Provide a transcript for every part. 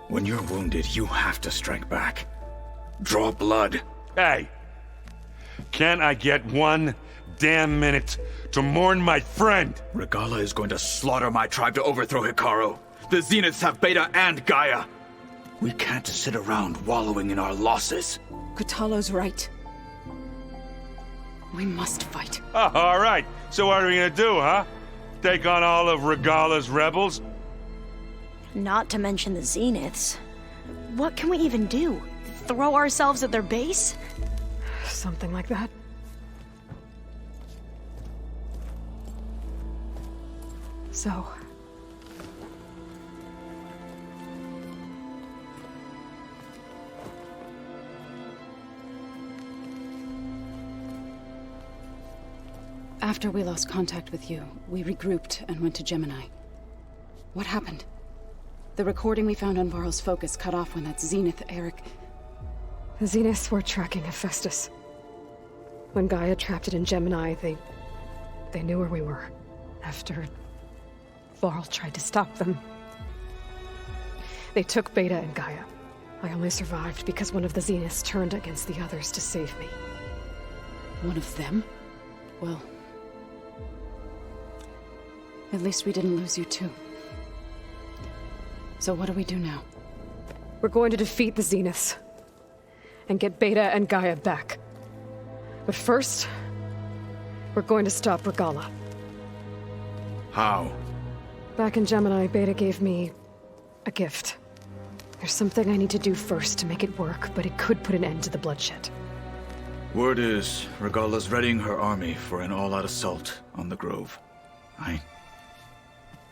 When you're wounded, you have to strike back. Draw blood. Hey! Can't I get one damn minute to mourn my friend? Regala is going to slaughter my tribe to overthrow Hikaru. The Zeniths have Beta and Gaia. We can't sit around wallowing in our losses. Kutalo's right. We must fight. Oh, all right. So what are we gonna do, huh? Take on all of Regala's rebels? Not to mention the Zeniths. What can we even do? Throw ourselves at their base? Something like that. So... After we lost contact with you, we regrouped and went to Gemini. What happened? The recording we found on Varl's focus cut off when that Zenith Eric... The Zeniths were tracking Hephaestus. When Gaia trapped it in Gemini, they knew where we were. After Varl tried to stop them. They took Beta and Gaia. I only survived because one of the Zeniths turned against the others to save me. One of them? Well... at least we didn't lose you too. So what do we do now? We're going to defeat the Zeniths. And get Beta and Gaia back. But first... we're going to stop Regala. How? Back in Gemini, Beta gave me... a gift. There's something I need to do first to make it work, but it could put an end to the bloodshed. Word is, Regala's readying her army for an all-out assault on the Grove. I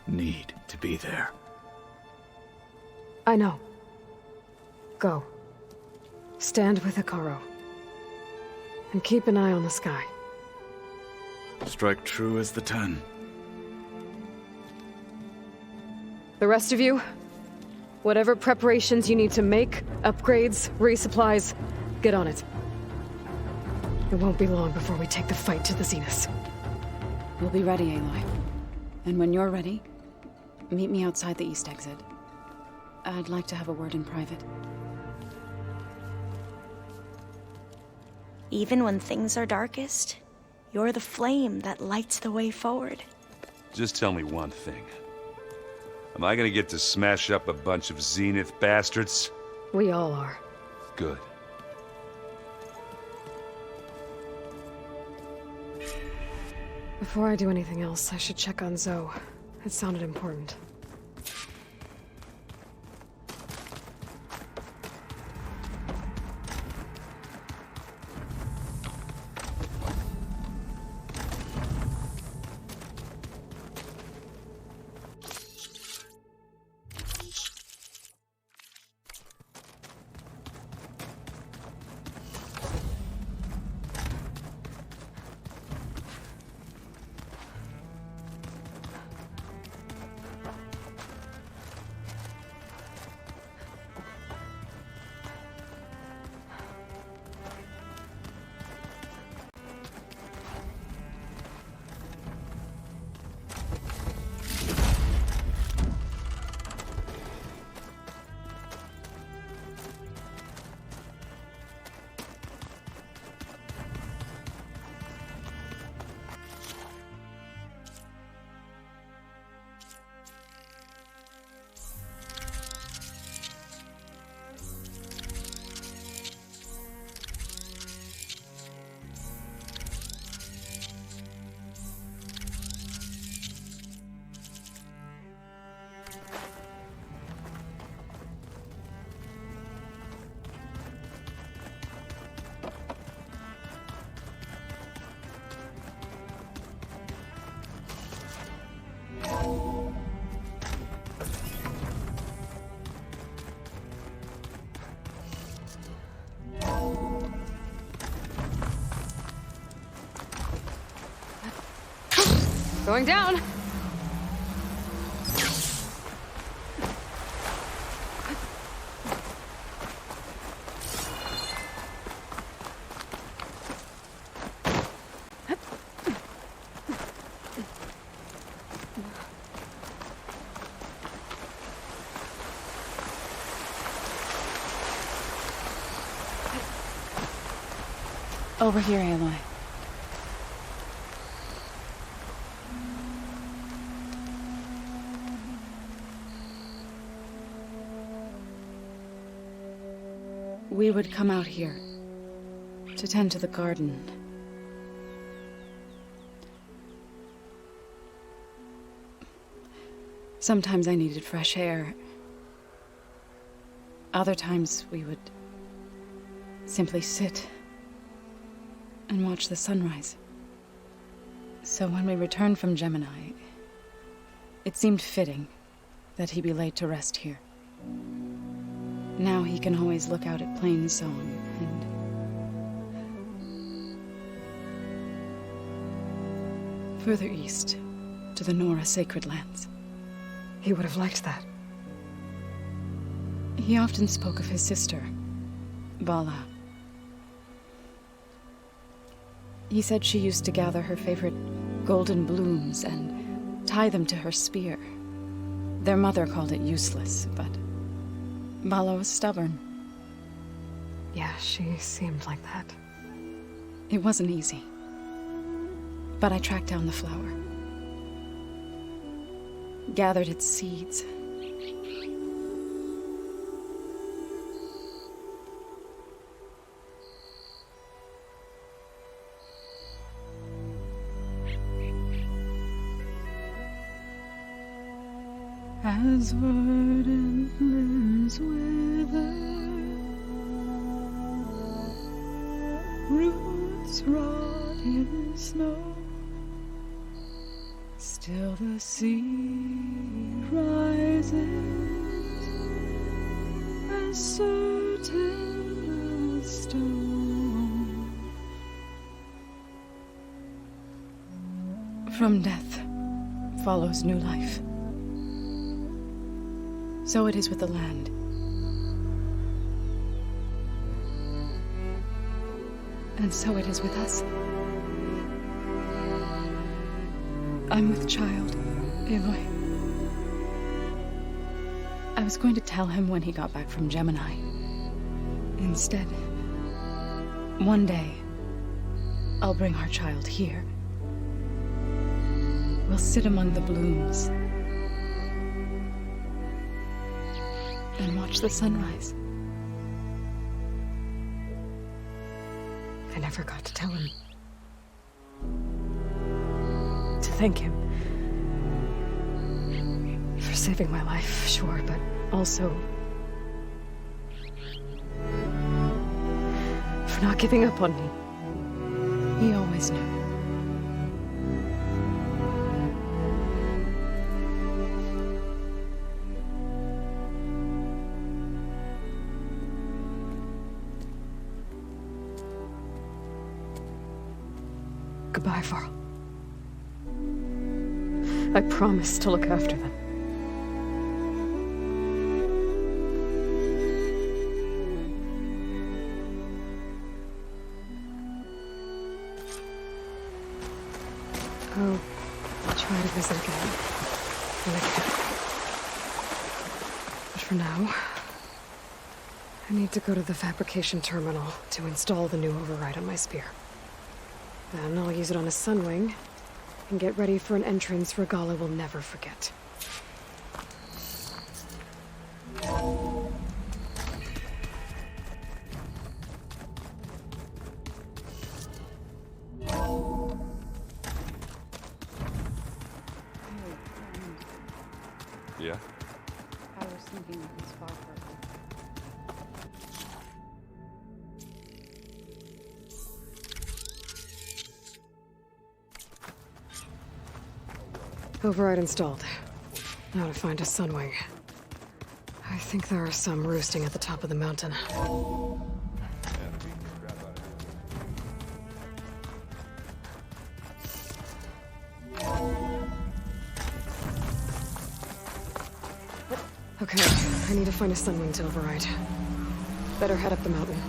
need to be there. I know. Go. Stand with Hikaru. And keep an eye on the sky. Strike true as the 10. The rest of you, whatever preparations you need to make, upgrades, resupplies, get on it. It won't be long before we take the fight to the Zeniths. We'll be ready, Aloy. And when you're ready, meet me outside the east exit. I'd like to have a word in private. Even when things are darkest, you're the flame that lights the way forward. Just tell me one thing. Am I gonna get to smash up a bunch of Zenith bastards? We all are. Good. Before I do anything else, I should check on Zoe. It sounded important. Going down! Over here, Aloy. We would come out here to tend to the garden. Sometimes I needed fresh air. Other times we would simply sit and watch the sunrise. So when we returned from Gemini, it seemed fitting that he be laid to rest here. Now he can always look out at Plain Song and further east to the Nora sacred lands. He would have liked that. He often spoke of his sister, Vala. He said she used to gather her favorite golden blooms and tie them to her spear. Their mother called it useless, but Vala was stubborn. Yeah, she seemed like that. It wasn't easy. But I tracked down the flower. Gathered its seeds. As verdant limbs wither, roots rot in snow, still the sea rises, as certain as stone. From death follows new life. So it is with the land. And so it is with us. I'm with child, Aloy. I was going to tell him when he got back from Gemini. Instead, one day, I'll bring our child here. We'll sit among the blooms and watch the sunrise. I never got to tell him. To thank him. For saving my life, sure, but also for not giving up on me. He always knew. Goodbye, Varl. I promise to look after them. I'll try to visit again when I can. But for now, I need to go to the fabrication terminal to install the new override on my spear. Then I'll use it on a sunwing and get ready for an entrance Regalla will never forget. Yeah? I was thinking of this far further. Override installed. Now to find a sunwing. I think there are some roosting at the top of the mountain. Okay, I need to find a sunwing to override. Better head up the mountain.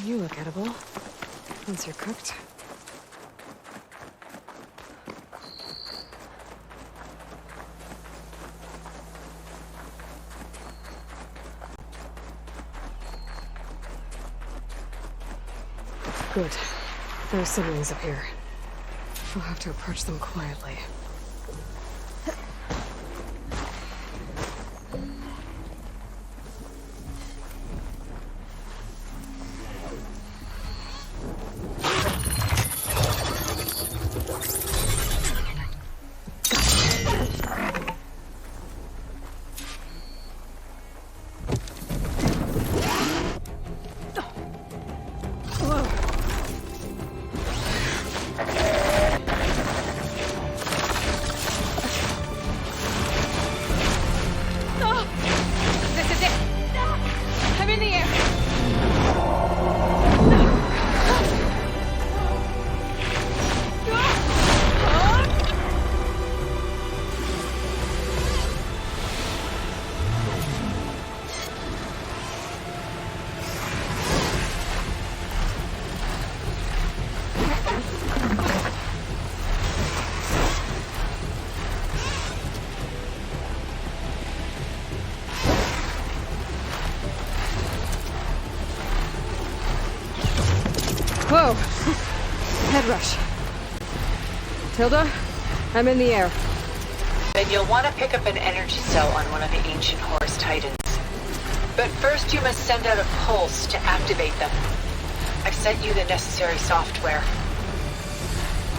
You look edible. Once you're cooked. Good. There are siblings up here. I'll have to approach them quietly. Whoa! Head rush. Tilda, I'm in the air. Then you'll want to pick up an energy cell on one of the ancient Horus Titans. But first you must send out a pulse to activate them. I've sent you the necessary software.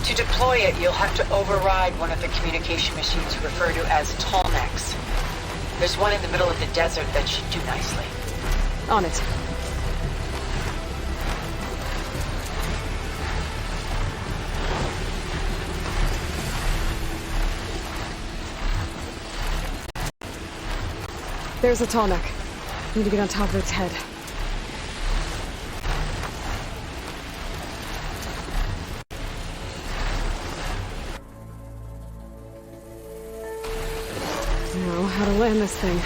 To deploy it, you'll have to override one of the communication machines you refer to as tallnecks. There's one in the middle of the desert that should do nicely. On it. There's a tall neck. Need to get on top of its head. Now, how to land this thing.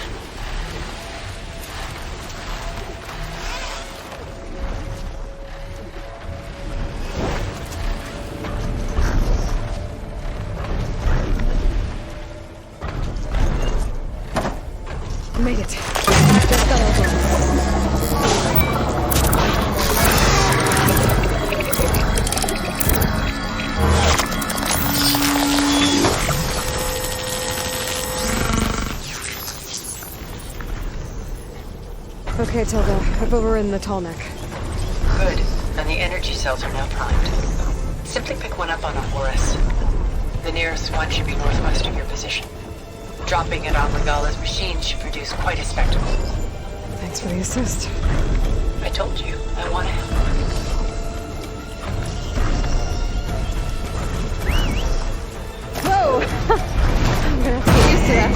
Made it. Just got over. Okay, Tilda. I've overridden the tall neck. Good. And the energy cells are now primed. Simply pick one up on a Horus. The nearest one should be northwest of your position. Dropping it on Regalla's machine should produce quite a spectacle. Thanks for the assist. I told you, I want to help. Whoa! I'm gonna have to get used to that.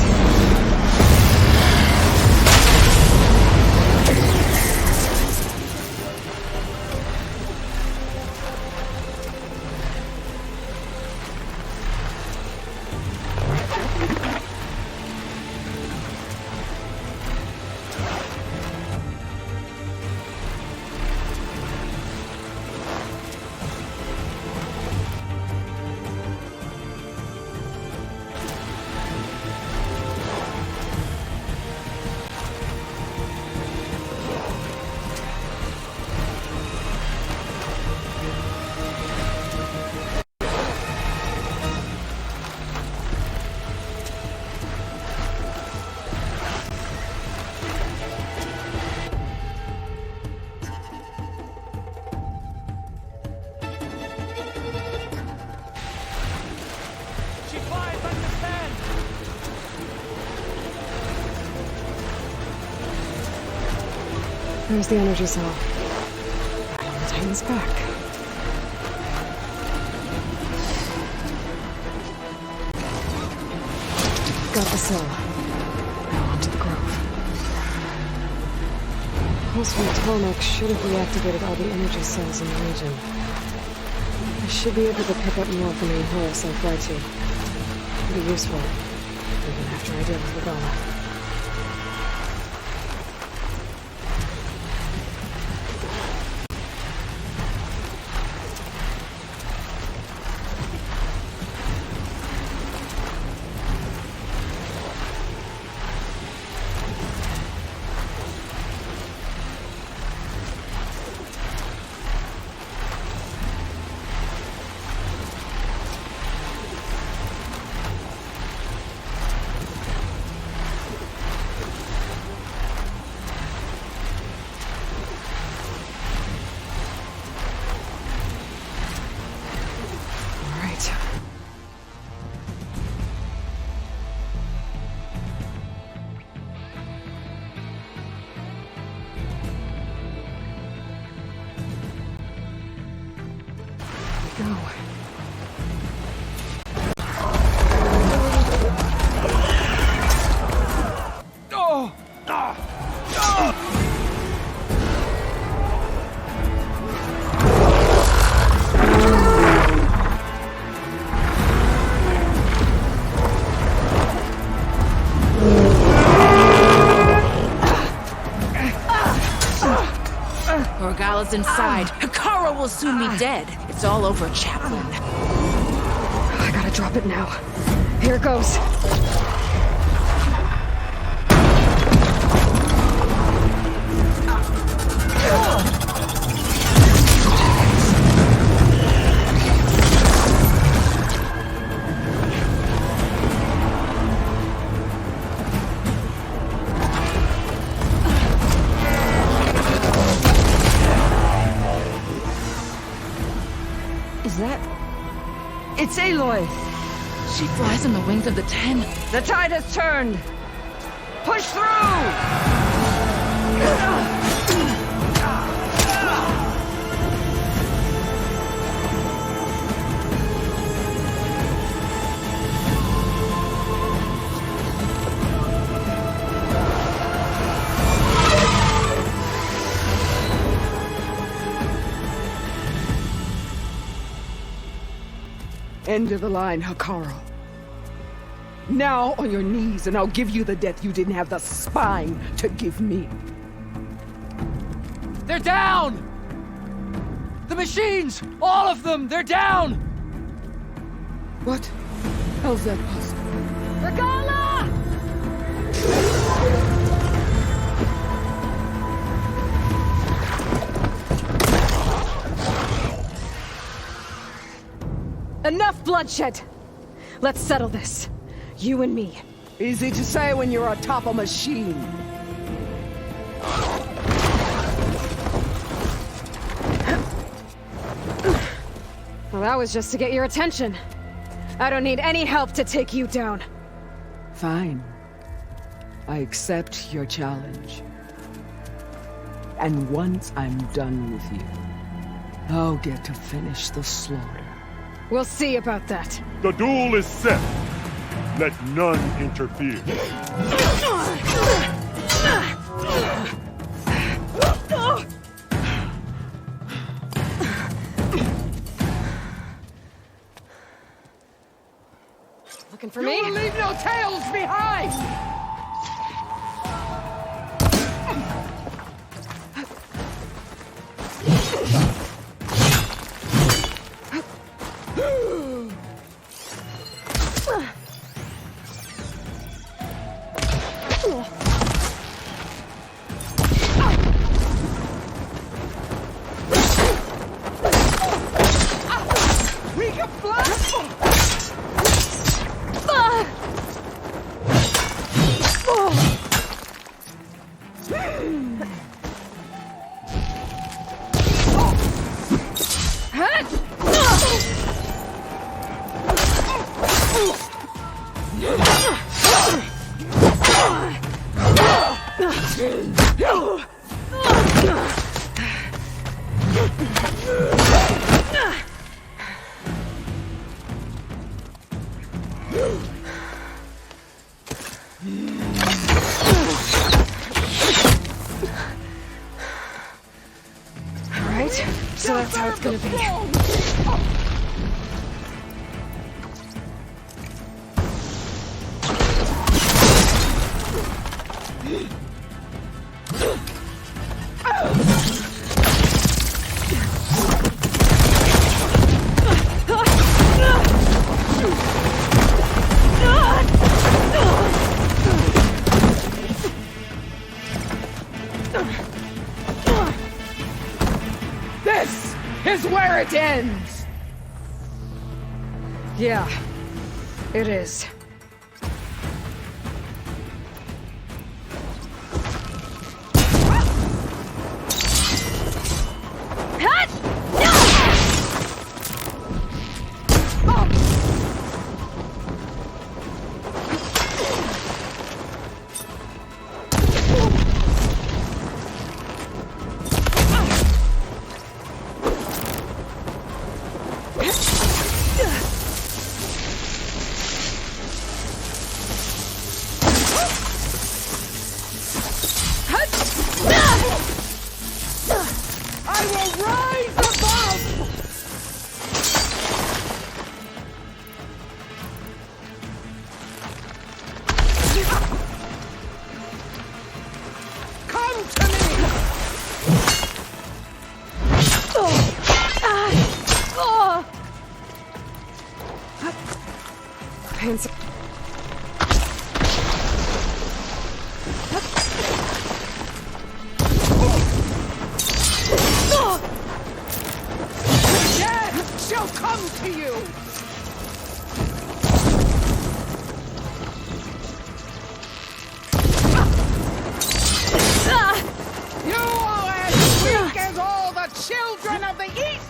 There's the energy cell. Right on the Titan's back. Got the cell. Now onto the grove. Pulse from Tolmec should have reactivated all the energy cells in the region. I should be able to pick up more from the Horus I'll fly to. It'll be useful, even after I deal with Regalla. rebels inside. Hikaru will soon be dead. It's all over, Chaplain. I gotta drop it now. Here it goes. Is that... It's Aloy! She flies on the wings of the Ten. The tide has turned! Push through! End of the line, Hikaru. Now on your knees, and I'll give you the death you didn't have the spine to give me. They're down! The machines! All of them! They're down! What? How's that possible? Regala! Enough bloodshed! Let's settle this. You and me. Easy to say when you're atop a machine. Well, that was just to get your attention. I don't need any help to take you down. Fine. I accept your challenge. And once I'm done with you, I'll get to finish the slaughter. We'll see about that. The duel is set. Let none interfere. Looking for You me? will leave no tails behind! So that's how it's gonna be. This is where it ends! Yeah, it is. Hands. Death shall come to you! You are as weak as all the children of the East!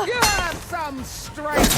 You have some strength!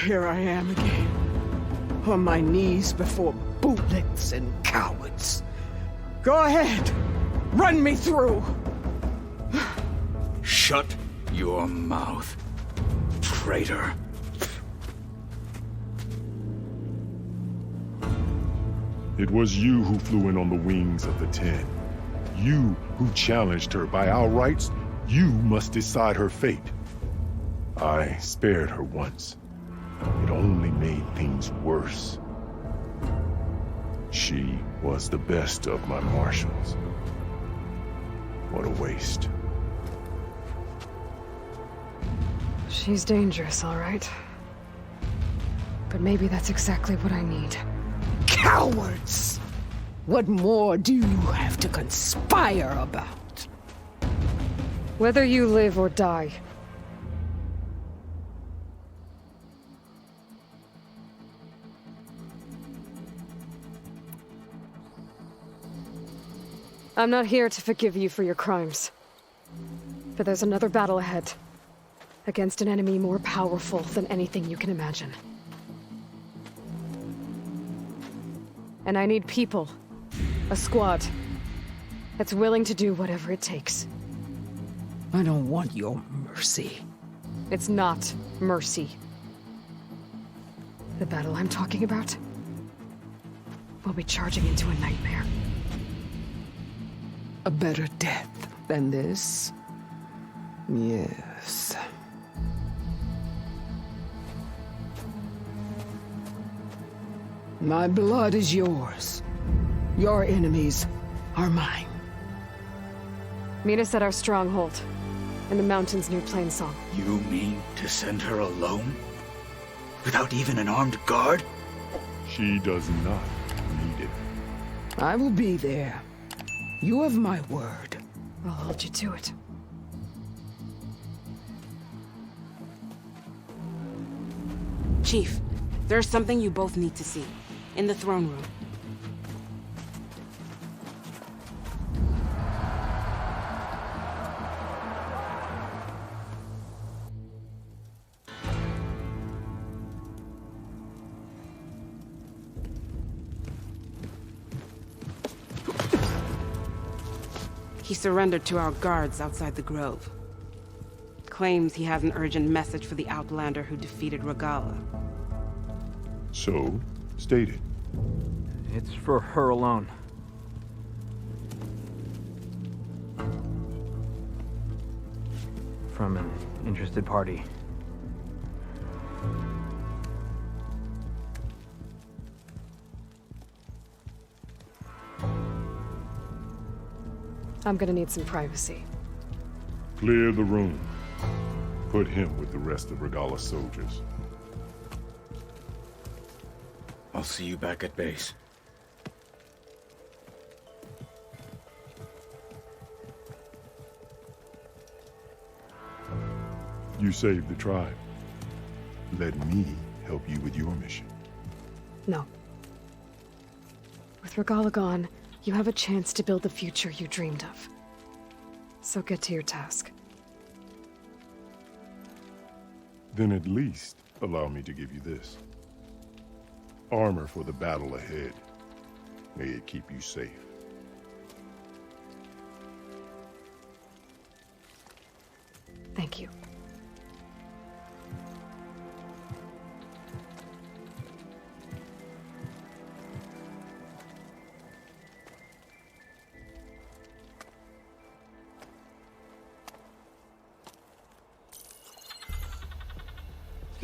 Here I am again, on my knees before bootlets and cowards. Go ahead, run me through. Shut your mouth, traitor. It was you who flew in on the wings of the Ten. You who challenged her by our rights. You must decide her fate. I spared her once. It only made things worse. She was the best of my marshals. What a waste. She's dangerous, all right. But maybe that's exactly what I need. Cowards! What more do you have to conspire about? Whether you live or die. I'm not here to forgive you for your crimes. But there's another battle ahead. Against an enemy more powerful than anything you can imagine. And I need people. A squad. That's willing to do whatever it takes. I don't want your mercy. It's not mercy. The battle I'm talking about will be charging into a nightmare. A better death than this? Yes. My blood is yours. Your enemies are mine. Meet us at our stronghold, in the mountains near Plainsong. You mean to send her alone? Without even an armed guard? She does not need it. I will be there. You have my word. I'll hold you to it. Chief, there's something you both need to see. In the throne room. He surrendered to our guards outside the grove. Claims he has an urgent message for the Outlander who defeated Regalla. So, state it. It's for her alone. From an interested party. I'm gonna need some privacy. Clear the room. Put him with the rest of Regalla's soldiers. I'll see you back at base. You saved the tribe. Let me help you with your mission. No. With Regalla gone, you have a chance to build the future you dreamed of. So get to your task. Then at least allow me to give you this. Armor for the battle ahead. May it keep you safe. Thank you.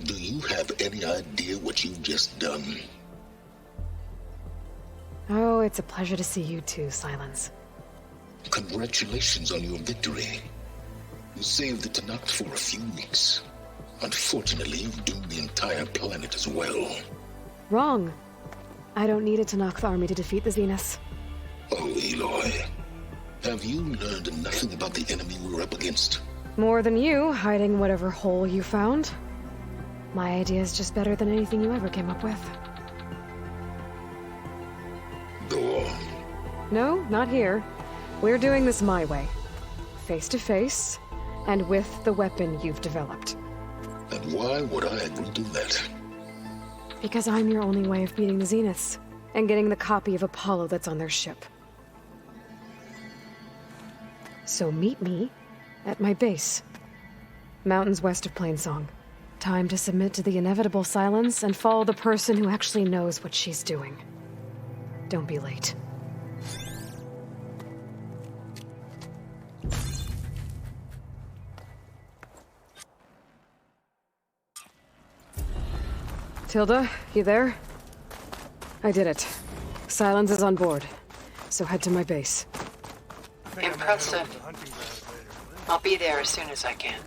Do you have any idea what you've just done? Oh, it's a pleasure to see you too, Silence. Congratulations on your victory. You saved the Tanakh for a few weeks. Unfortunately, you've doomed the entire planet as well. Wrong. I don't need a Tanakh army to defeat the Zeniths. Oh, Aloy. Have you learned nothing about the enemy we're up against? More than you, hiding whatever hole you found. My idea is just better than anything you ever came up with. Go on. No, not here. We're doing this my way. Face to face, and with the weapon you've developed. And why would I agree to that? Because I'm your only way of beating the Zeniths, and getting the copy of Apollo that's on their ship. So meet me at my base. Mountains west of Plainsong. Time to submit to the inevitable silence and follow the person who actually knows what she's doing. Don't be late. Tilda, you there? I did it. Silence is on board, so head to my base. Impressive. I'll be there as soon as I can.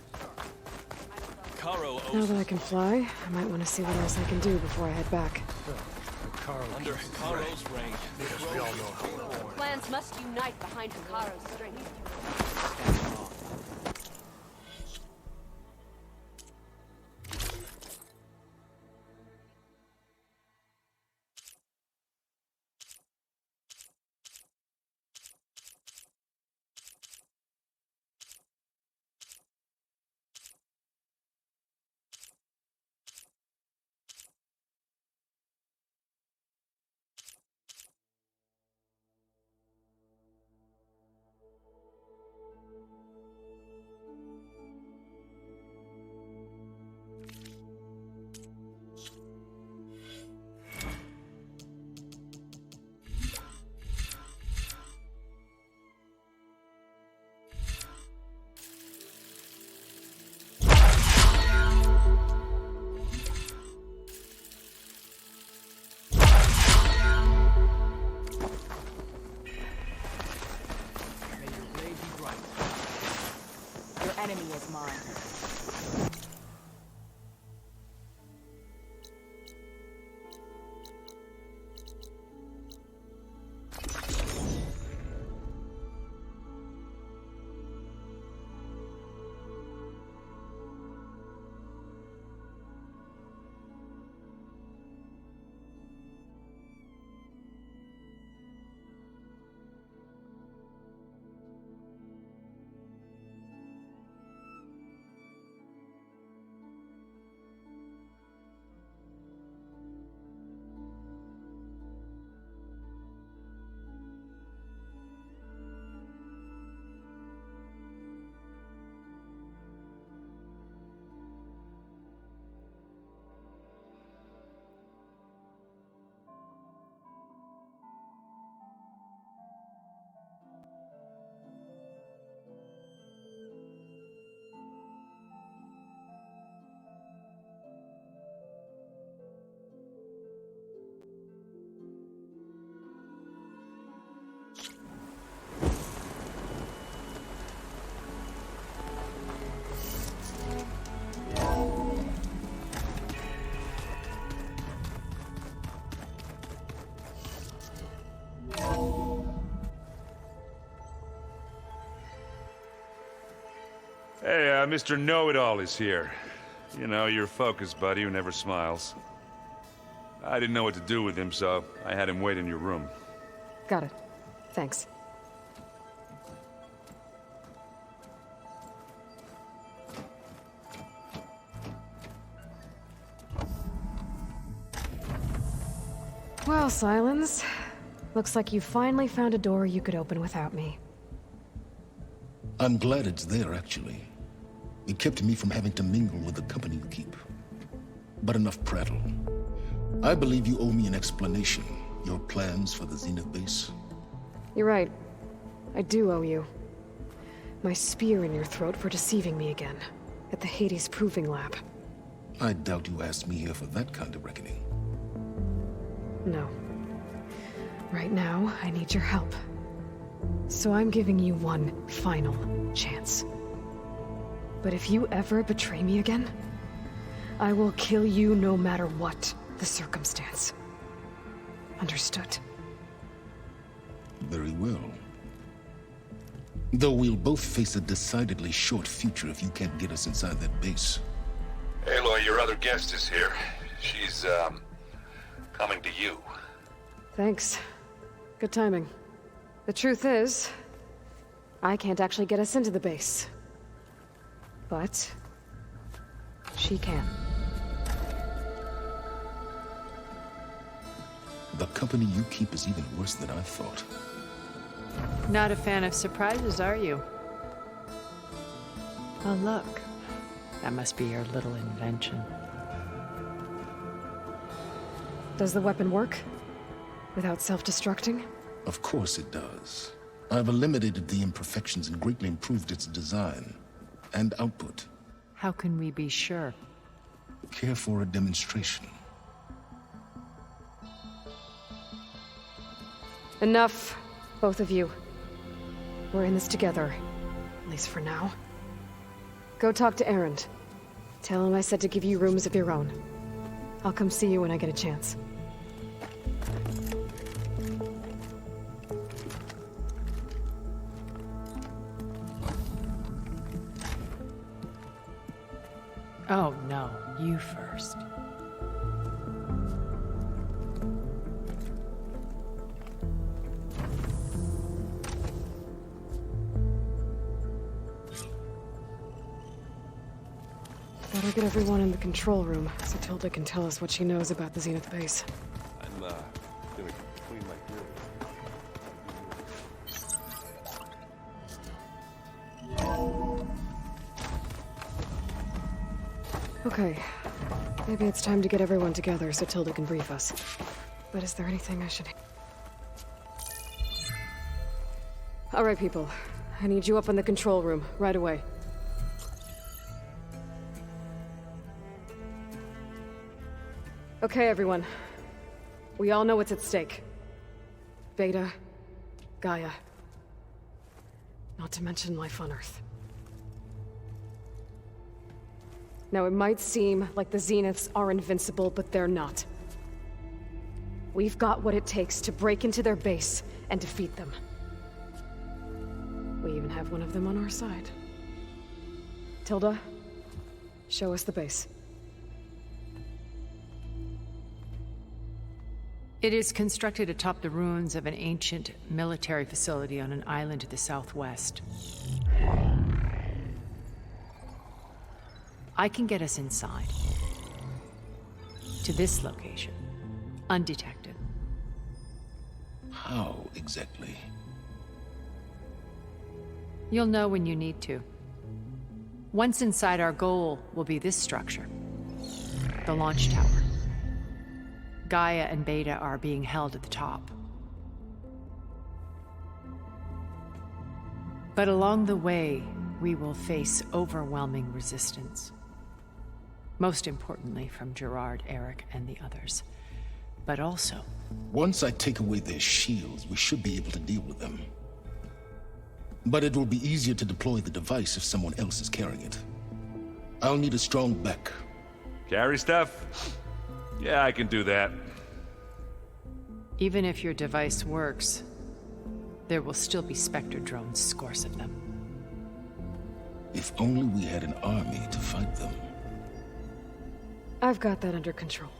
Now that I can fly, I might want to see what else I can do before I head back. Under Hikaro's reign, because we all know how Clans must unite behind Hikaro's strength. Enemy is mine. Hey, Mr. Know-It-All is here. You know, your focus buddy who never smiles. I didn't know what to do with him, so I had him wait in your room. Got it. Thanks. Well, Silence. Looks like you finally found a door you could open without me. I'm glad it's there, actually. It kept me from having to mingle with the company you keep. But enough prattle. I believe you owe me an explanation. Your plans for the Zenith base? You're right. I do owe you. My spear in your throat for deceiving me again. At the Hades Proving Lab. I doubt you asked me here for that kind of reckoning. No. Right now, I need your help. So I'm giving you one final chance. But if you ever betray me again, I will kill you no matter what the circumstance. Understood? Very well. Though we'll both face a decidedly short future if you can't get us inside that base. Aloy, your other guest is here. She's, coming to you. Thanks. Good timing. The truth is, I can't actually get us into the base. But she can. The company you keep is even worse than I thought. Not a fan of surprises, are you? Oh, look. That must be your little invention. Does the weapon work? Without self-destructing? Of course it does. I've eliminated the imperfections and greatly improved its design and output. How can we be sure? Care for a demonstration? Enough, both of you. We're in this together, at least for now. Go talk to Erend. Tell him I said to give you rooms of your own. I'll come see you when I get a chance. Oh, no. You first. Better get everyone in the control room so Tilda can tell us what she knows about the Zenith base. I'm, gonna clean my grill. Okay. Maybe it's time to get everyone together so Tilda can brief us. But is there anything I should... All right, people. I need you up in the control room, right away. Okay, everyone. We all know what's at stake. Beta, Gaia. Not to mention life on Earth. Now, it might seem like the Zeniths are invincible, but they're not. We've got what it takes to break into their base and defeat them. We even have one of them on our side. Tilda, show us the base. It is constructed atop the ruins of an ancient military facility on an island to the southwest. I can get us inside. To this location. Undetected. How exactly? You'll know when you need to. Once inside, our goal will be this structure. The launch tower. Gaia and Beta are being held at the top. But along the way, we will face overwhelming resistance. Most importantly from Gerard, Eric, and the others. But also... Once I take away their shields, we should be able to deal with them. But it will be easier to deploy the device if someone else is carrying it. I'll need a strong back. Carry stuff? Yeah, I can do that. Even if your device works, there will still be Spectre drones, scores of them. If only we had an army to fight them. I've got that under control.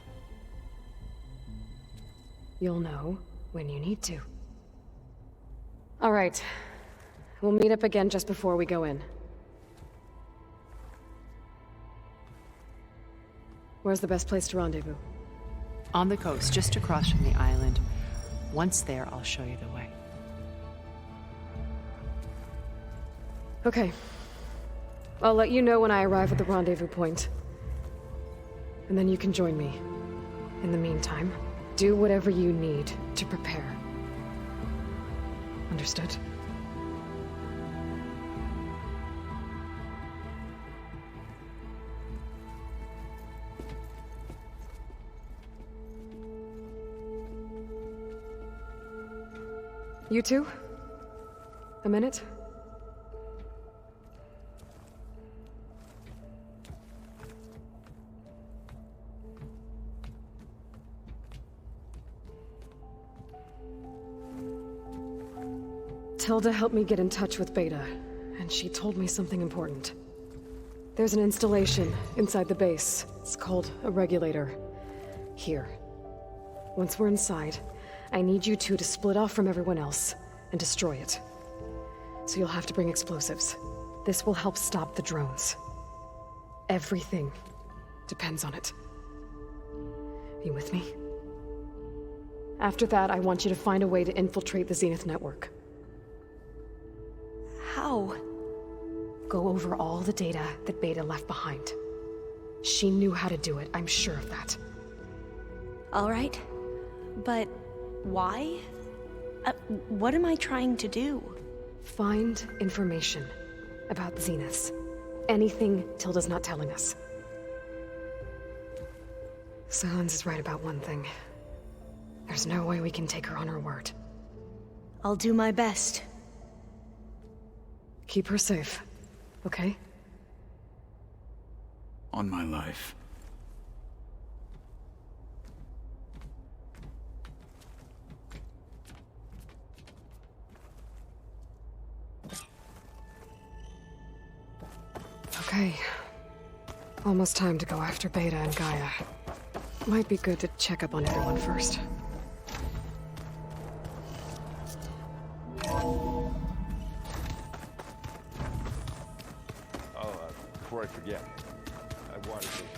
You'll know when you need to. All right. We'll meet up again just before we go in. Where's the best place to rendezvous? On the coast, just across from the island. Once there, I'll show you the way. Okay. I'll let you know when I arrive at the rendezvous point. And then you can join me. In the meantime, do whatever you need to prepare. Understood? You two? A minute? Tilda helped me get in touch with Beta, and she told me something important. There's an installation inside the base. It's called a regulator. Here. Once we're inside, I need you two to split off from everyone else and destroy it. So you'll have to bring explosives. This will help stop the drones. Everything depends on it. You with me? After that, I want you to find a way to infiltrate the Zenith network. How? Go over all the data that Beta left behind. She knew how to do it, I'm sure of that. All right. But why? What am I trying to do? Find information about the Zeniths. Anything Tilda's not telling us. Silence is right about one thing. There's no way we can take her on her word. I'll do my best. Keep her safe, okay? On my life. Okay. Almost time to go after Beta and Gaia. Might be good to check up on everyone first. Before I forget, I wanted to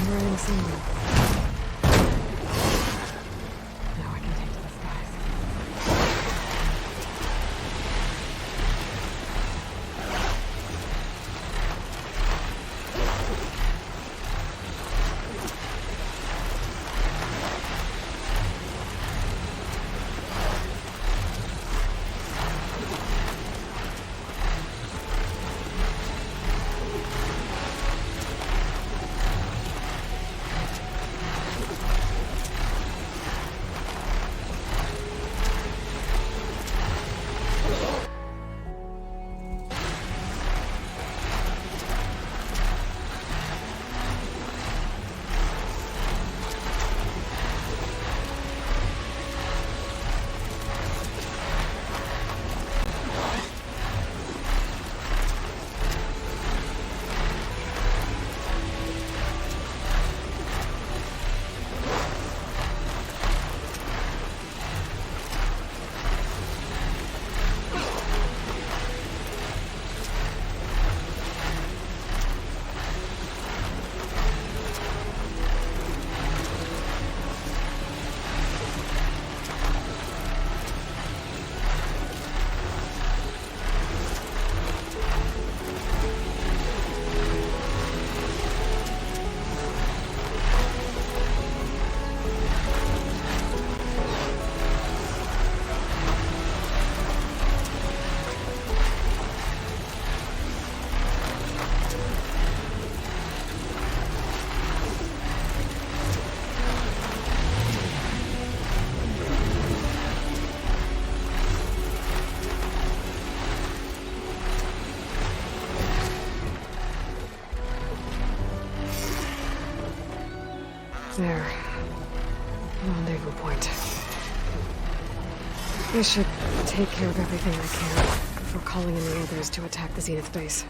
We're in the same room. Now I can take to the skies. There. Rendezvous point. I should take care of everything I can before calling in the others to attack the Zenith base.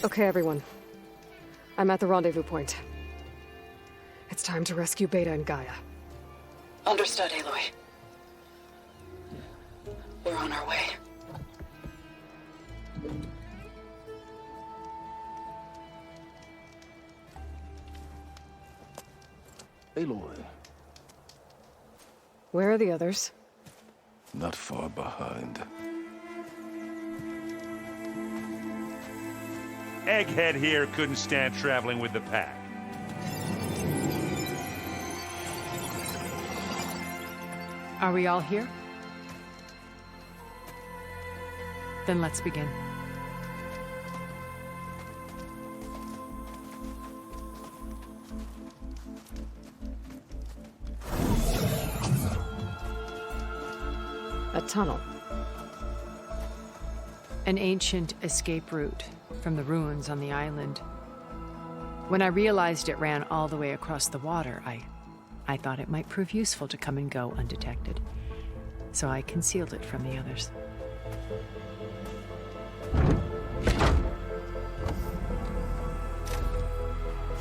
Okay, everyone. I'm at the rendezvous point. It's time to rescue Beta and Gaia. Understood, Aloy. We're on our way. Aloy, Where are the others? not far behind. Egghead here couldn't stand traveling with the pack. Are we all here? Then let's begin. A tunnel. An ancient escape route from the ruins on the island. When I realized it ran all the way across the water, I thought it might prove useful to come and go undetected. So I concealed it from the others.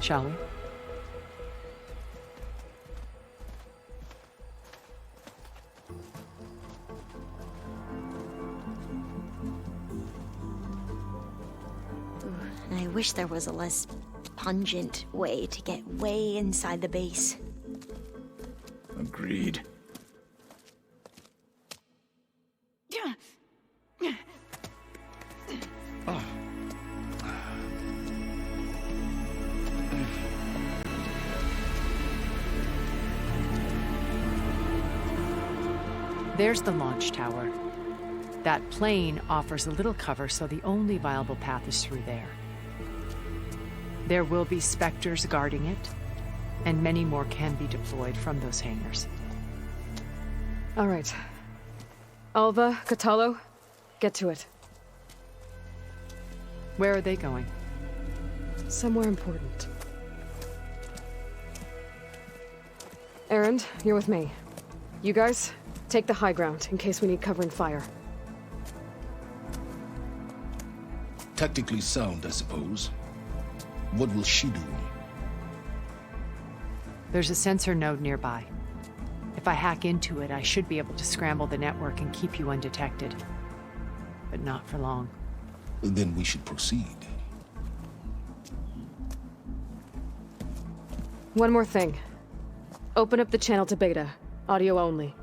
Shall we? I wish there was a less pungent way to get way inside the base. Agreed. There's the launch tower. That plane offers a little cover, so the only viable path is through there. There will be specters guarding it, and many more can be deployed from those hangars. All right. Alva, Catalo, get to it. Where are they going? Somewhere important. Erend, you're with me. You guys, take the high ground in case we need covering fire. Tactically sound, I suppose. What will she do? There's a sensor node nearby. If I hack into it, I should be able to scramble the network and keep you undetected. But not for long. Then we should proceed. One more thing. Open up the channel to Beta. Audio only.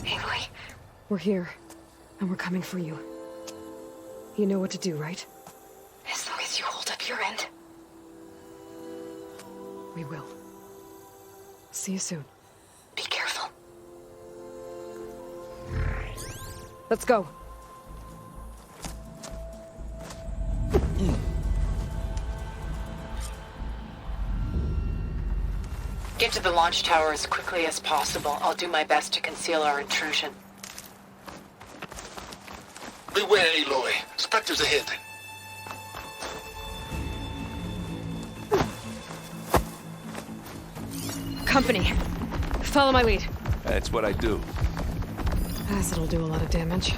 Aloy, We're here, and we're coming for you. You know what to do, right? as long as you hold up your end. We will. See you soon. Be careful. Let's go. Get to the launch tower as quickly as possible. I'll do my best to conceal our intrusion. Beware, Aloy. Spectres ahead. Company. Follow my lead. That's what I do. Acid'll do a lot of damage.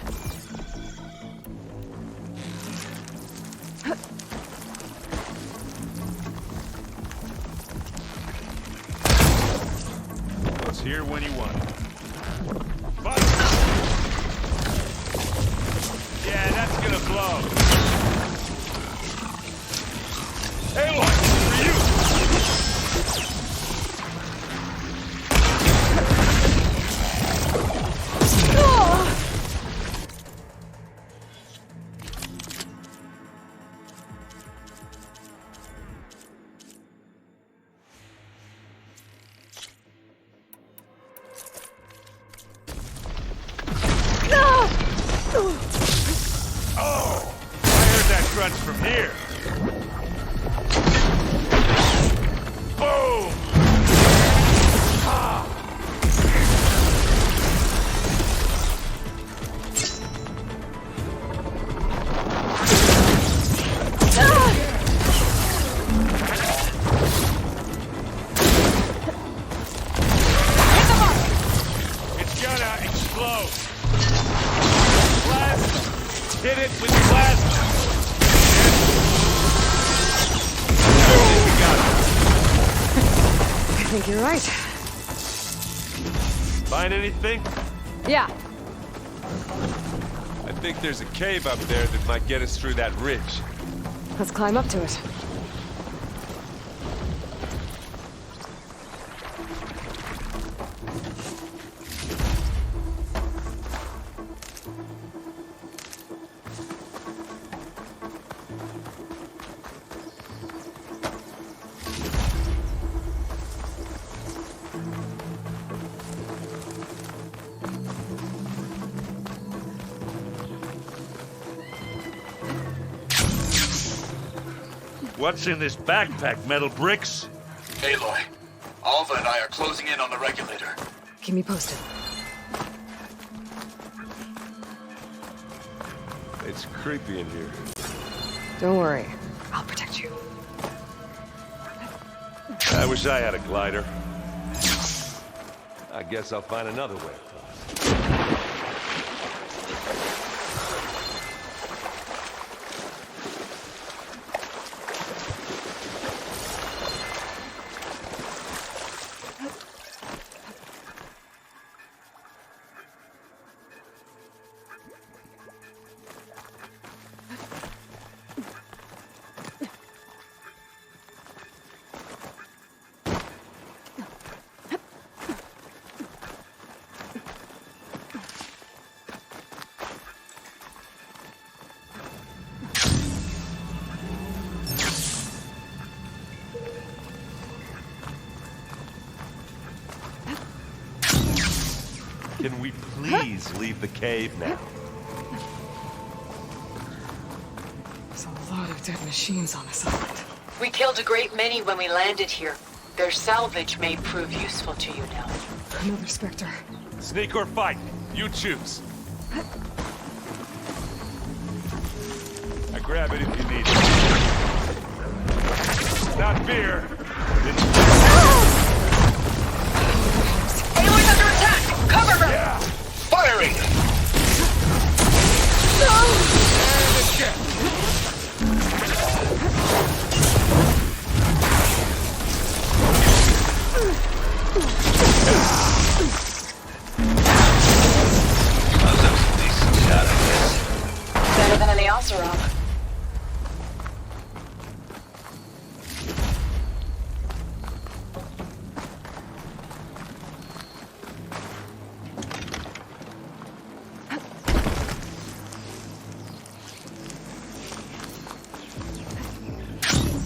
It's here when you want it. Yeah, that's gonna blow. Hey, look, for you! Oh! I heard that crunch from here. think you're right. Find anything? Yeah. I think there's a cave up there that might get us through that ridge. Let's climb up to it. What's in this backpack, metal bricks? Aloy, Alva and I are closing in on the regulator. Keep me posted. It's creepy in here. Don't worry. I'll protect you. I wish I had a glider. I guess I'll find another way. Can we please leave the cave now? There's a lot of dead machines on this island. We killed a great many when we landed here. Their salvage may prove useful to you now. Another Spectre. Sneak or fight, you choose. I grab it if you need it. Not fear. Aloy's under attack! Cover her! Yeah. Firing! And a check. Better than any Oseram.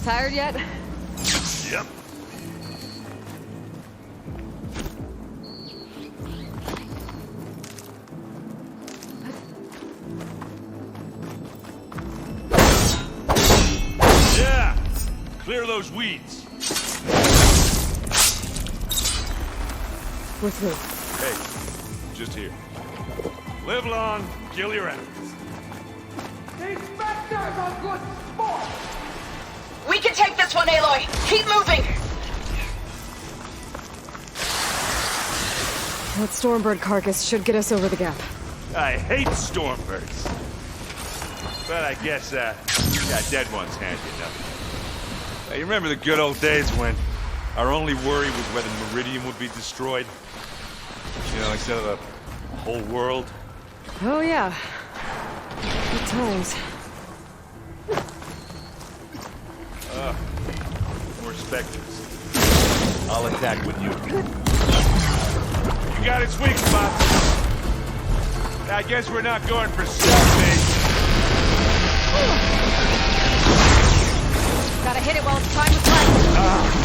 Tired yet? Yep. Yeah! Clear those weeds. With me. Hey, just here. Live long, kill your enemies. These Spectres are good sport! We can take this one, Aloy! Keep moving! That Stormbird carcass should get us over the gap. I hate stormbirds. But I guess, yeah, dead ones handy enough. You remember the good old days when our only worry was whether Meridian would be destroyed? You know, instead of the whole world? Oh, yeah. Good times. More specters. I'll attack with you. You got its weak spots. I guess we're not going for stealth, Gotta hit it while it's time to fight.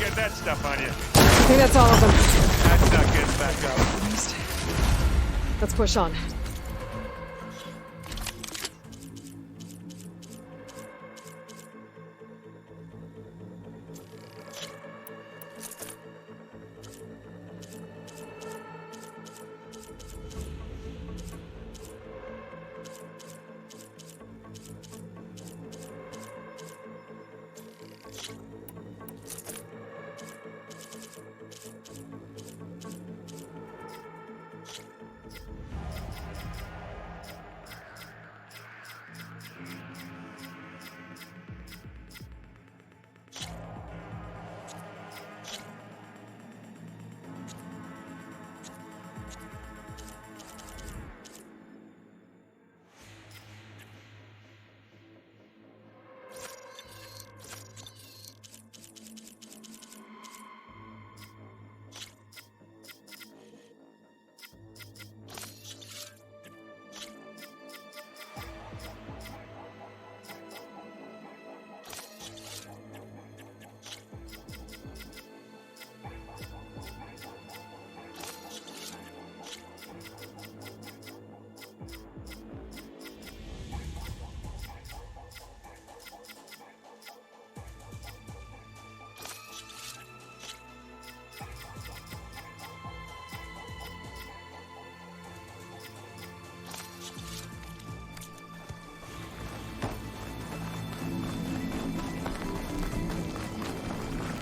get that stuff on you. I think that's all of them. That's not getting back up. Let's push on.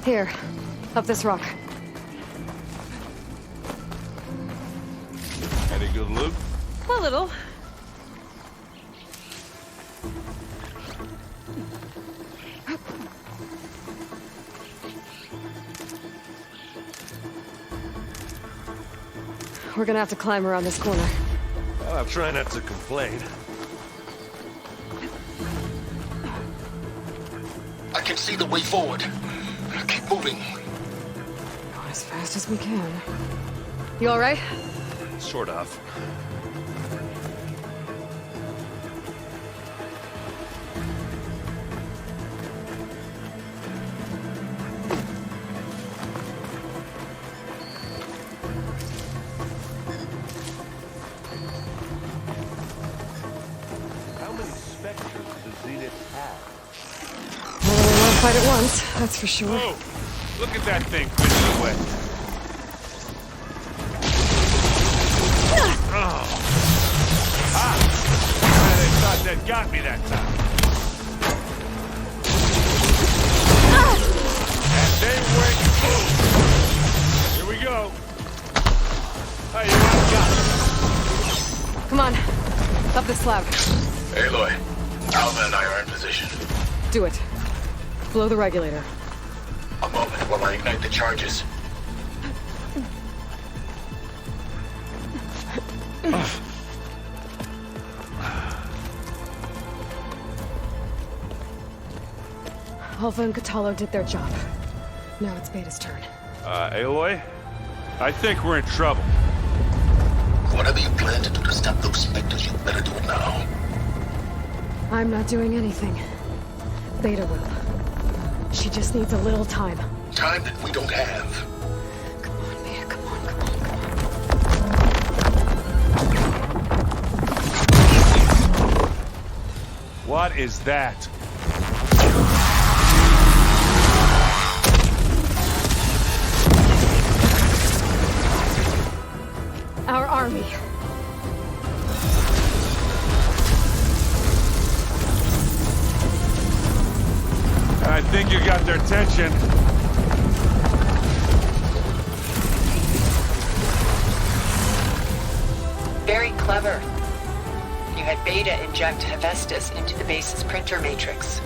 Here, up this rock. Any good loot? A little. We're gonna have to climb around this corner. Well, I'll try not to complain. I can see the way forward. Keep moving. Going as fast as we can. You all right? Sort of. How many specters does Zenith have? More than one fight at once, that's for sure. Oh, look at that thing whizzing away. Oh. Ah! They thought they'd got me that time. And they went boom. Here we go. Hey, you want got? Come on, up the slab. Aloy, Alva and I are in position. Do it. Blow the regulator. A moment while I ignite the charges. Alpha and Catalo did their job. Now it's Beta's turn. Aloy? I think we're in trouble. Whatever you plan to do to stop those specters, you better do it now. I'm not doing anything. Beta will. She just needs a little time. Time that we don't have. Come on, Beta, come on, come on. What is that? Our army. I think you got their attention. Very clever. You had Beta inject Hephaestus into the base's printer matrix.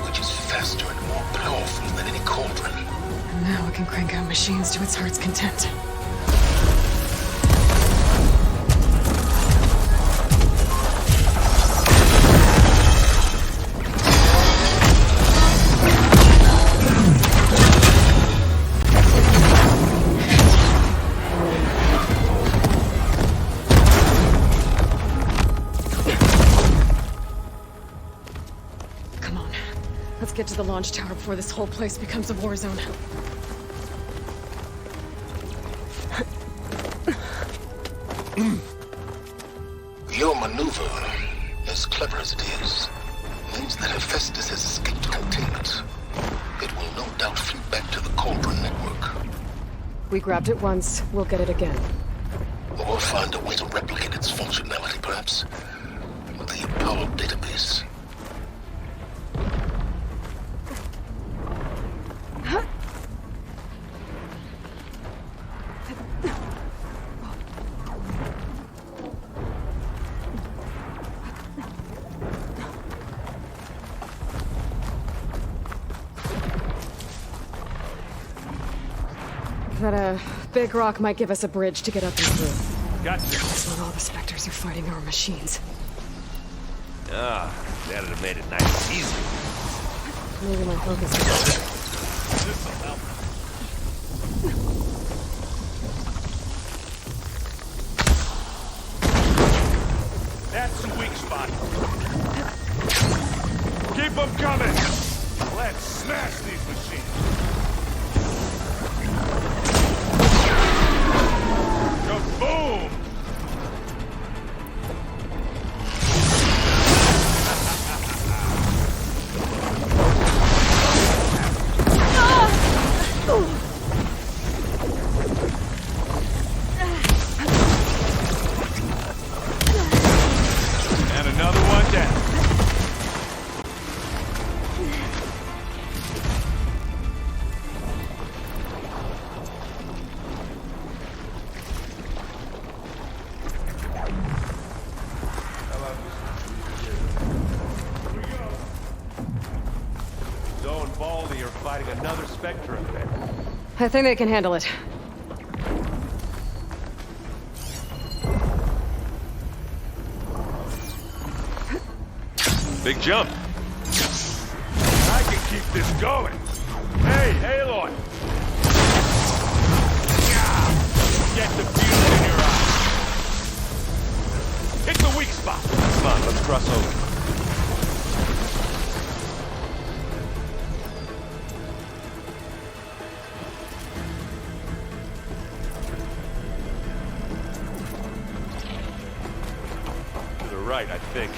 Which is faster and more powerful than any cauldron. And now it can crank out machines to its heart's content. Get to the launch tower before this whole place becomes a war zone. Your maneuver, as clever as it is, means that Hephaestus has escaped containment. It will no doubt fleet back to the Cauldron network. We grabbed it once, we'll get it again. Or find a way to replicate its functionality, perhaps. With the Apollo database. That big rock might give us a bridge to get up and through. Gotcha. That's when all the specters are fighting our machines. Ah, that'd have made it nice and easy. Maybe my focus is... This'll help. That's the weak spot. Keep them coming. Let's smash these machines. Kaboom! And another one down. Zoe and Baldy are fighting another Spectre effect. I think they can handle it. Big jump. I can keep this going. Hey, Aloy! Get the fuse in your eye. Hit the weak spot. That's fine. Let's cross over. To the right, I think.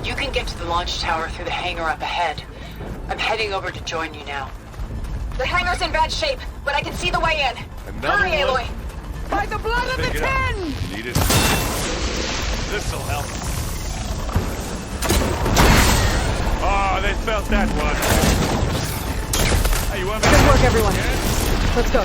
You can get to the launch tower through the hangar up ahead. I'm heading over to join you now. The hangar's in bad shape, but I can see the way in. Another Hurry, one? Aloy! By the blood of the Pick it up. ten! Need it. This'll help. Oh, they felt that one. Hey, you want me Good to- work, everyone. Yeah? Let's go.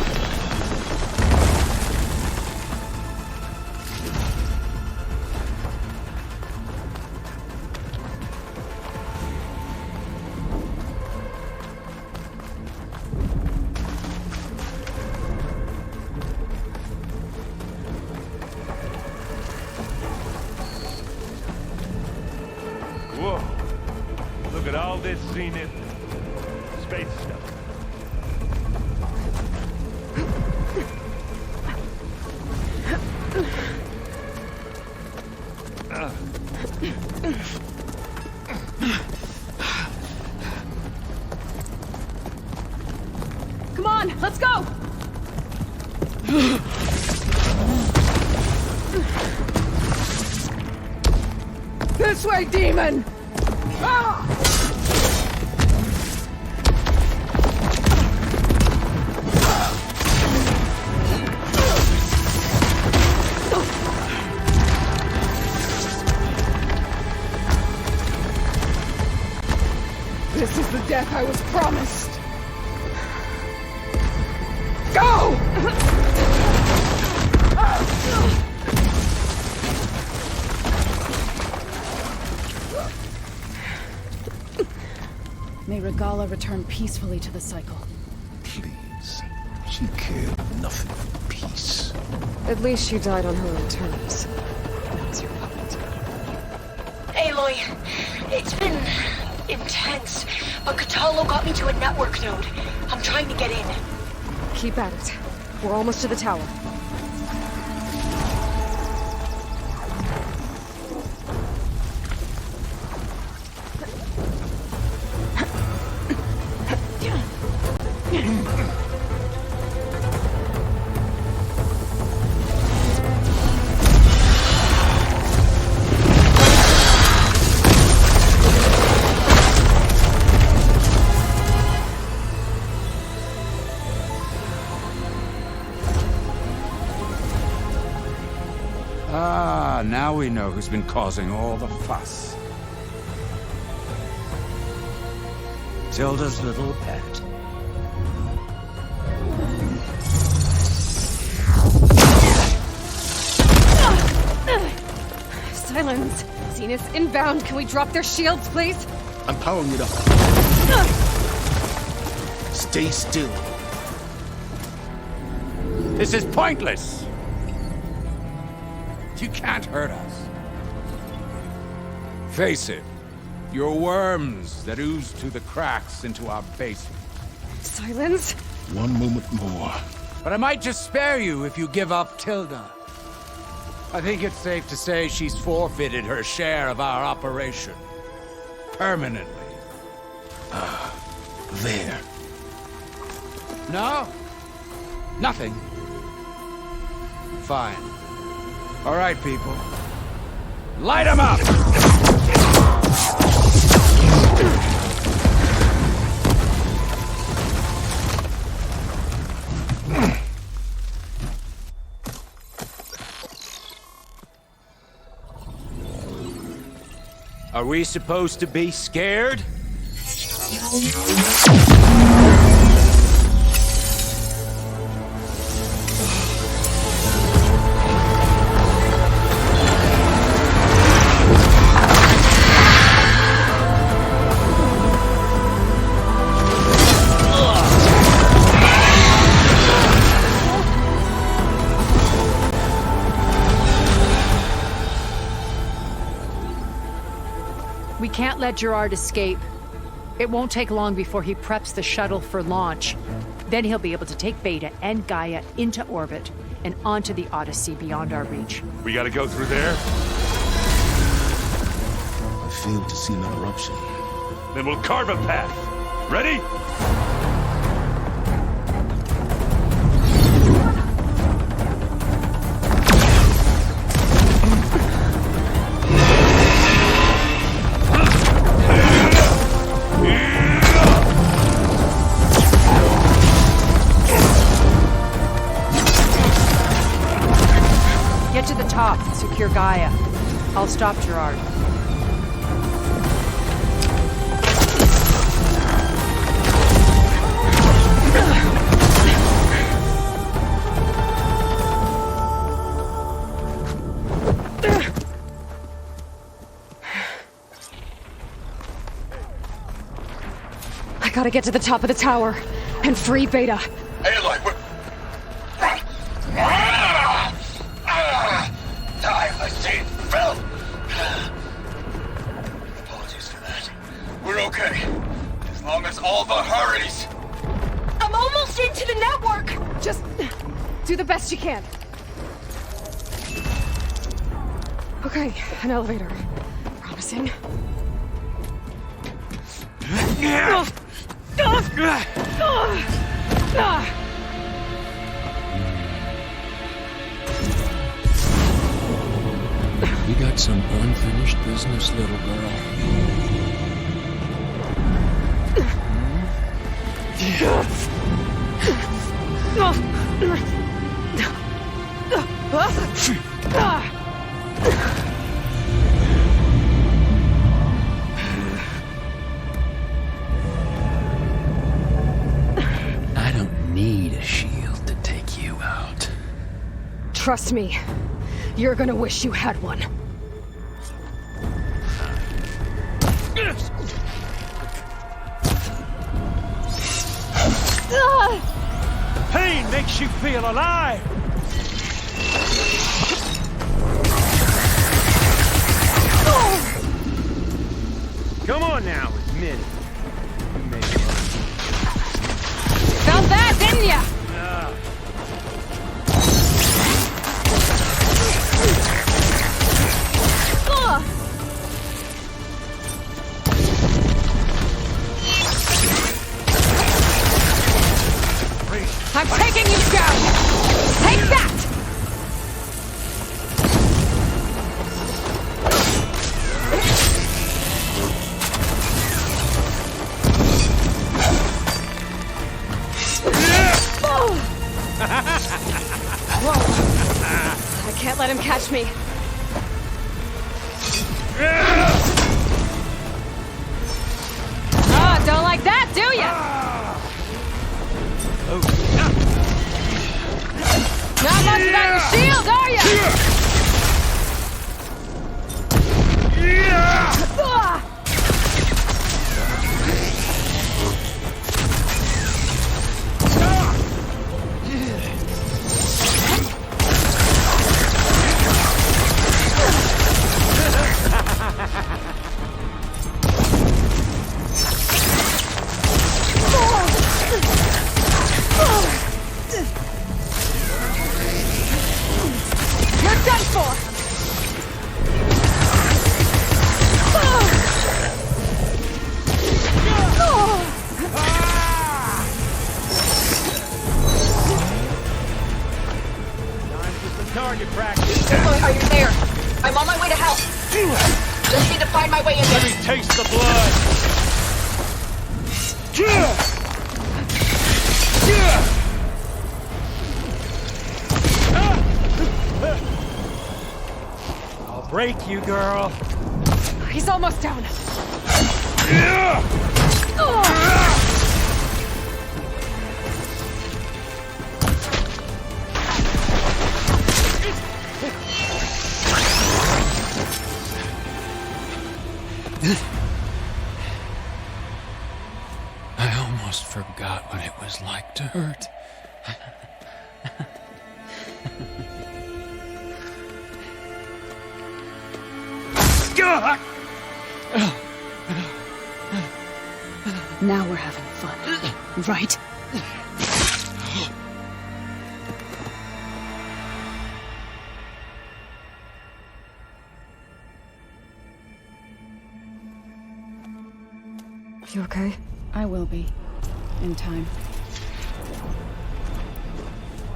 Whoa. Look at all this zenith space stuff. Come on, let's go! This way, demon! Ah! This is the death I was promised. Go! May Regala return peacefully to the cycle. Please. She cared nothing for peace. At least she died on her own terms. That was your puppet. Aloy, It's been intense, but Katalo got me to a network node. I'm trying to get in. Keep at it. We're almost to the tower. Now we know who's been causing all the fuss. Tilda's little pet. Silence! Zenith inbound! Can we drop their shields, please? I'm powering it up. Stay still. This is pointless! You can't hurt us. Face it, you're worms that ooze through the cracks into our basement. Silence? One moment more. But I might just spare you if you give up Tilda. I think it's safe to say she's forfeited her share of our operation. Permanently. There. No? Nothing. Fine. All right, people. Light 'em up! Are we supposed to be scared? We can't let Gerard escape. It won't take long before he preps the shuttle for launch. Then he'll be able to take Beta and Gaia into orbit and onto the Odyssey beyond our reach. We gotta go through there? I failed to see an interruption. Then we'll carve a path. Ready? Get to the top and secure Gaia. I'll stop Gerard. I gotta get to the top of the tower and free Beta. Aloy, I see it fell. Apologies for that. We're okay. As long as Alva hurries. I'm almost into the network! Just do the best you can. Okay, an elevator. Promising. We got some unfinished business, little girl. I don't need a shield to take you out. Trust me, you're gonna wish you had one. Pain makes you feel alive! catch me. Oh, don't like that, do ya? Not much about your shield, are ya? You're done for! Target practice. Aloy, are you there? I'm on my way to help. Just need to find my way in there. Let me taste the blood. I'll break you, girl. He's almost down. I almost forgot what it was like to hurt. Now we're having fun, right? You okay? I will be. In time.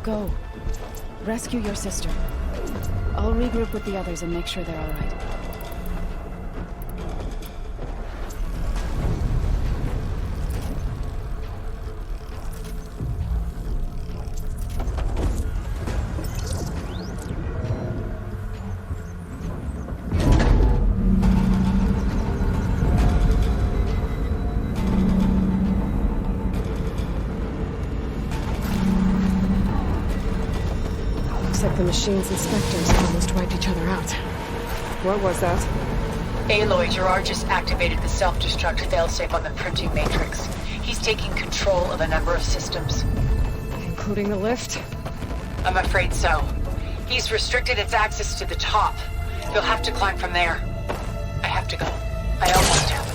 Go. Rescue your sister. I'll regroup with the others and make sure they're all right. Looks like the machines and specters almost wiped each other out. What was that? Aloy, Gerard just activated the self-destruct failsafe on the printing matrix. He's taking control of a number of systems. Including the lift? I'm afraid so. He's restricted its access to the top. You'll have to climb from there. I have to go. I almost have.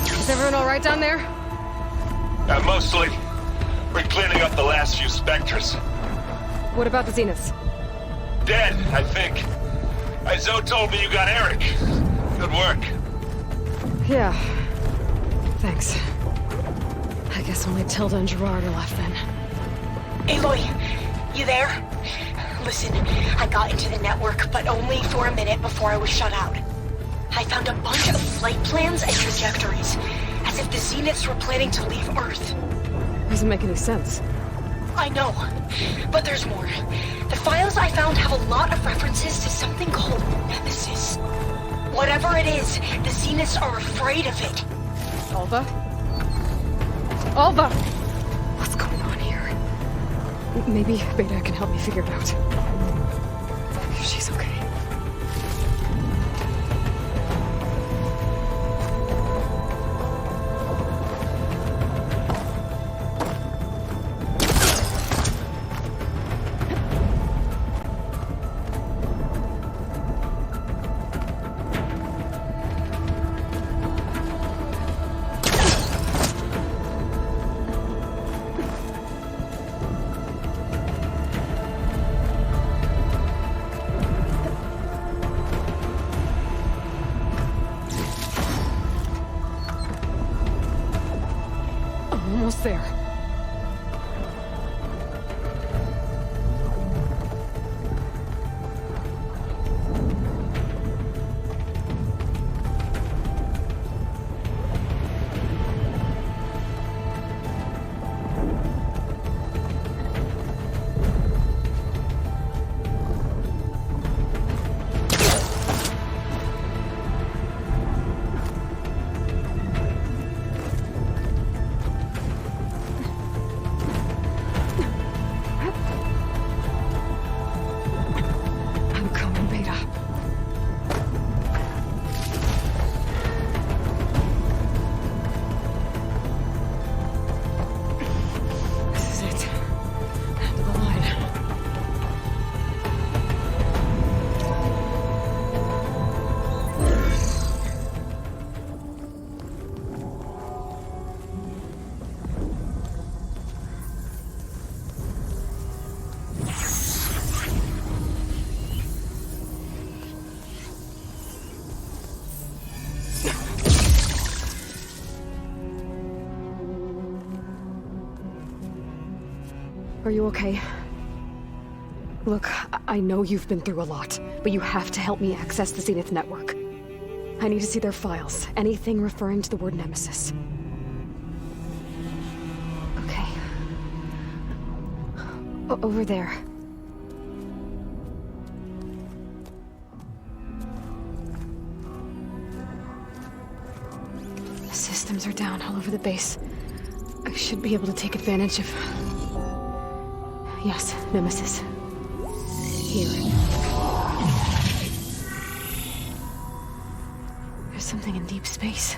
Is everyone all right down there? Mostly. We're cleaning up the last few specters. What about the Zeniths? Dead, I think. Zoe told me you got Eric. Good work. Yeah. Thanks. I guess only Tilda and Gerard are left then. Aloy, you there? Listen, I got into the network, but only for a minute before I was shut out. I found a bunch of flight plans and trajectories, as if the Zeniths were planning to leave Earth. Doesn't make any sense. I know, but there's more. The files I found have a lot of references to something called Nemesis. Whatever it is, the Zeniths are afraid of it. Alva? Alva! What's going on here? Maybe Beta can help me figure it out. She's okay. Almost there. Are you okay? Look, I know you've been through a lot, but you have to help me access the Zenith network. I need to see their files, anything referring to the word Nemesis. Okay. Over there. The systems are down all over the base. I should be able to take advantage of... Yes, Nemesis. Here. There's something in deep space.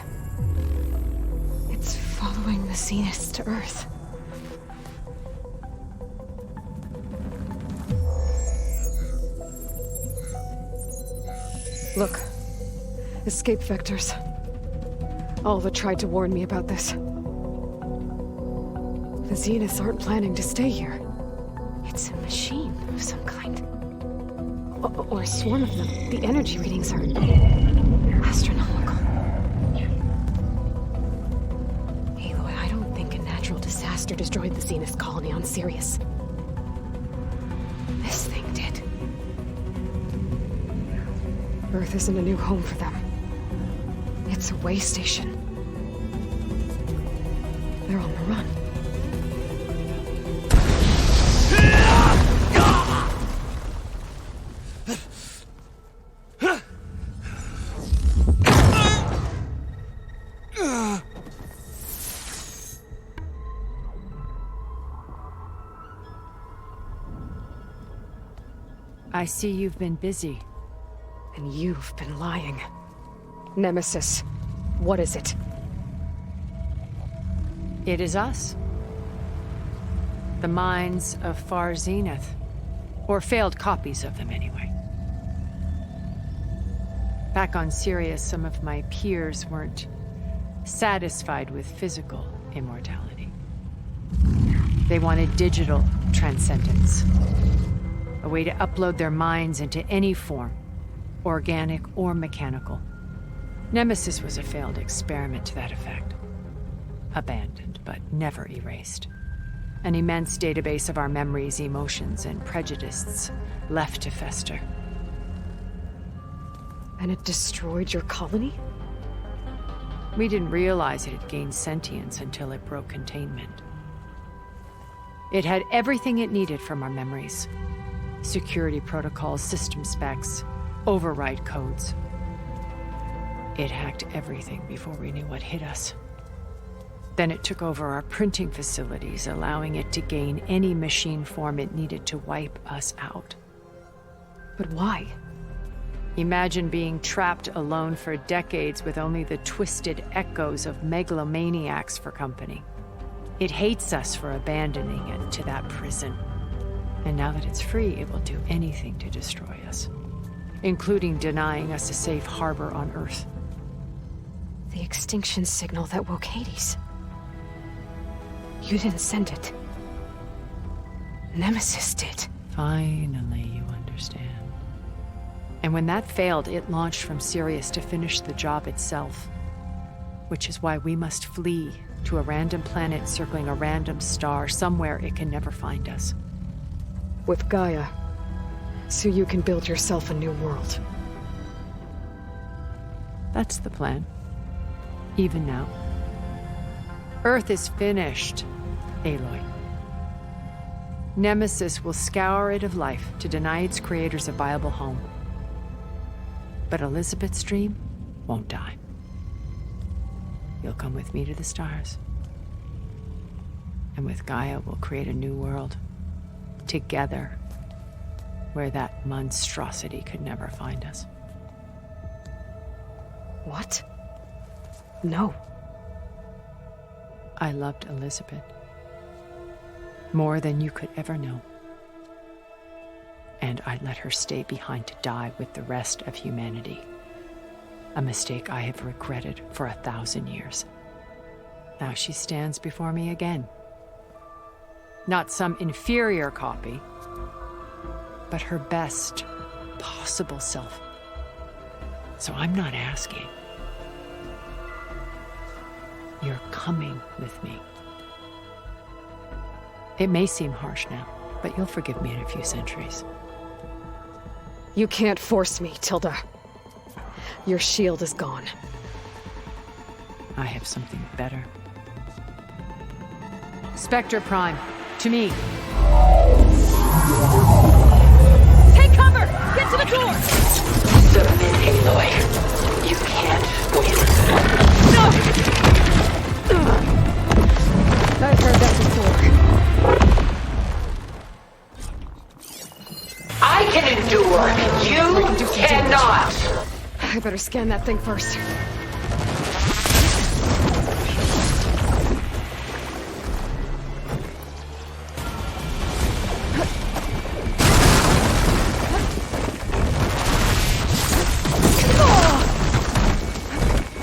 It's following the Zeniths to Earth. Look. Escape vectors. Alva tried to warn me about this. The Zeniths aren't planning to stay here. It's a machine of some kind. Or a swarm of them. The energy readings are... astronomical. Aloy, I don't think a natural disaster destroyed the Zenith colony on Sirius. This thing did. Earth isn't a new home for them. It's a way station. They're on the run. I see you've been busy. And you've been lying. Nemesis, what is it? It is us. The minds of Far Zenith. Or failed copies of them, anyway. Back on Sirius, some of my peers weren't satisfied with physical immortality. They wanted digital transcendence. A way to upload their minds into any form, organic or mechanical. Nemesis was a failed experiment to that effect. Abandoned, but never erased. An immense database of our memories, emotions, and prejudices left to fester. And it destroyed your colony? We didn't realize it had gained sentience until it broke containment. It had everything it needed from our memories. Security protocols, system specs, override codes. It hacked everything before we knew what hit us. Then it took over our printing facilities, allowing it to gain any machine form it needed to wipe us out. But why? Imagine being trapped alone for decades with only the twisted echoes of megalomaniacs for company. It hates us for abandoning it to that prison. And now that it's free, it will do anything to destroy us, including denying us a safe harbor on Earth. The extinction signal that woke Hades. You didn't send it. Nemesis did. Finally, you understand. And when that failed, it launched from Sirius to finish the job itself. Which is why we must flee to a random planet circling a random star, somewhere it can never find us. With Gaia, so you can build yourself a new world. That's the plan. Even now. Earth is finished, Aloy. Nemesis will scour it of life to deny its creators a viable home. But Elizabeth's dream won't die. You'll come with me to the stars. And with Gaia, we'll create a new world. Together. Where that monstrosity could never find us. What? No. I loved Elizabeth. More than you could ever know. And I let her stay behind to die with the rest of humanity. A mistake I have regretted for 1,000 years. Now she stands before me again. Not some inferior copy, but her best possible self. So I'm not asking. You're coming with me. It may seem harsh now, but you'll forgive me in a few centuries. You can't force me, Tilda. Your shield is gone. I have something better. Spectre Prime, to me. Take cover! Get to the door! Submit, Aloy. You can't win. No! I've heard that before. I can endure. You cannot. I better scan that thing first.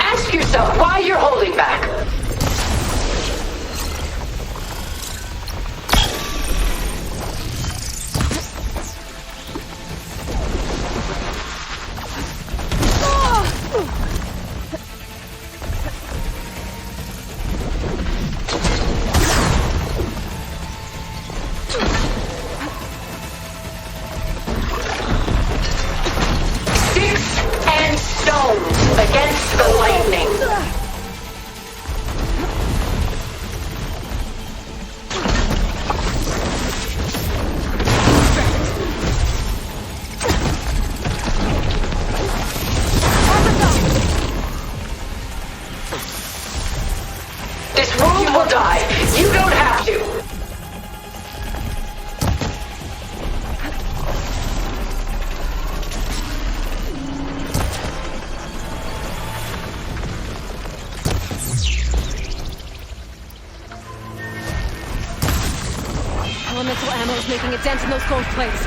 Ask yourself why you're holding back. Against the lightning. This world will die. You don't have to. Elemental ammo is making a dent in those gold plates.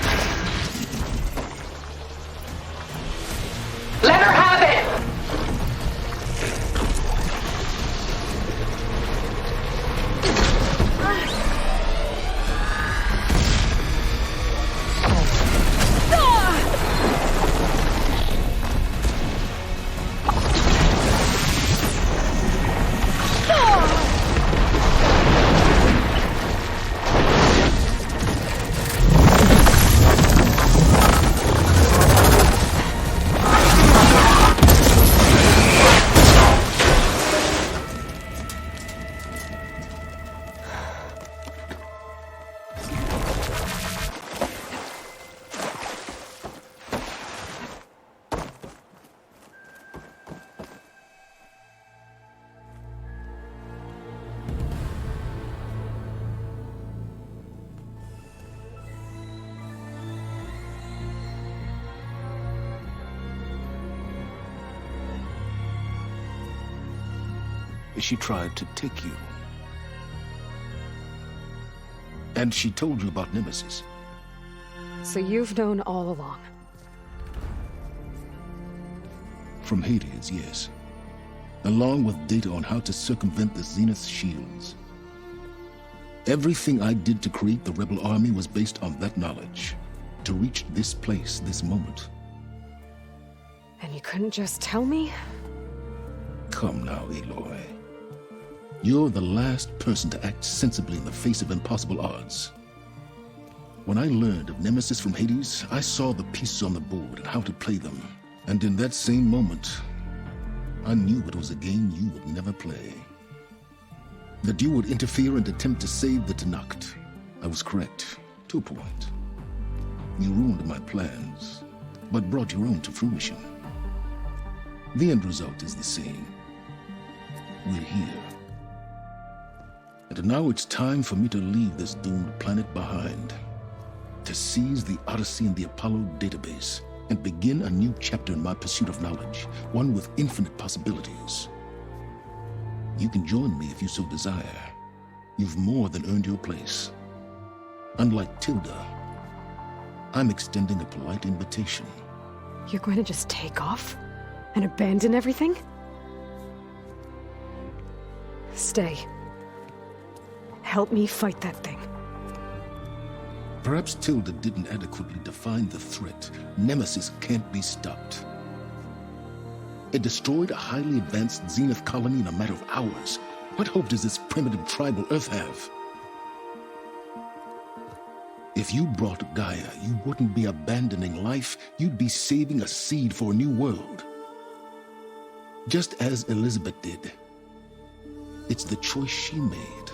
Let her have it! She tried to take you. And she told you about Nemesis. So you've known all along. From Hades, yes. Along with data on how to circumvent the Zenith's shields. Everything I did to create the rebel army was based on that knowledge. To reach this place, this moment. And you couldn't just tell me? Come now, Aloy. You're the last person to act sensibly in the face of impossible odds. When I learned of Nemesis from Hades, I saw the pieces on the board and how to play them. And in that same moment, I knew it was a game you would never play. That you would interfere and attempt to save the Tenakth. I was correct, to a point. You ruined my plans, but brought your own to fruition. The end result is the same. We're here. And now it's time for me to leave this doomed planet behind. To seize the Odyssey and the Apollo database, and begin a new chapter in my pursuit of knowledge, one with infinite possibilities. You can join me if you so desire. You've more than earned your place. Unlike Tilda, I'm extending a polite invitation. You're going to just take off? And abandon everything? Stay. Help me fight that thing. Perhaps Tilda didn't adequately define the threat. Nemesis can't be stopped. It destroyed a highly advanced Zenith colony in a matter of hours. What hope does this primitive tribal Earth have? If you brought Gaia, you wouldn't be abandoning life, you'd be saving a seed for a new world. Just as Elizabeth did. It's the choice she made.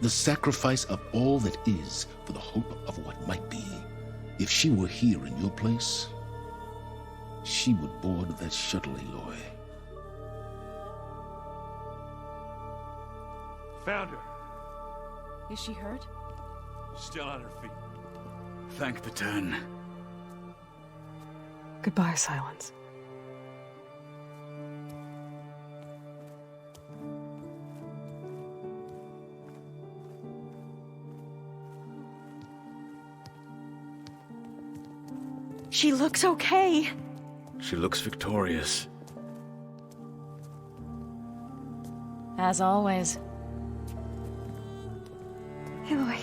The sacrifice of all that is for the hope of what might be. If she were here in your place, she would board that shuttle, Aloy. Found her. Is she hurt? Still on her feet. Thank the Ten. Goodbye, Silence. She looks okay. She looks victorious. As always. Aloy.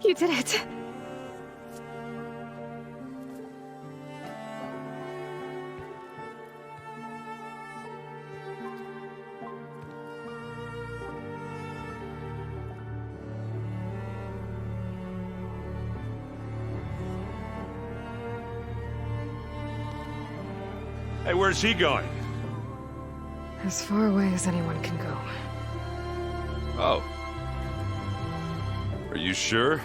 You did it. Hey, where's he going? As far away as anyone can go. Oh. Are you sure?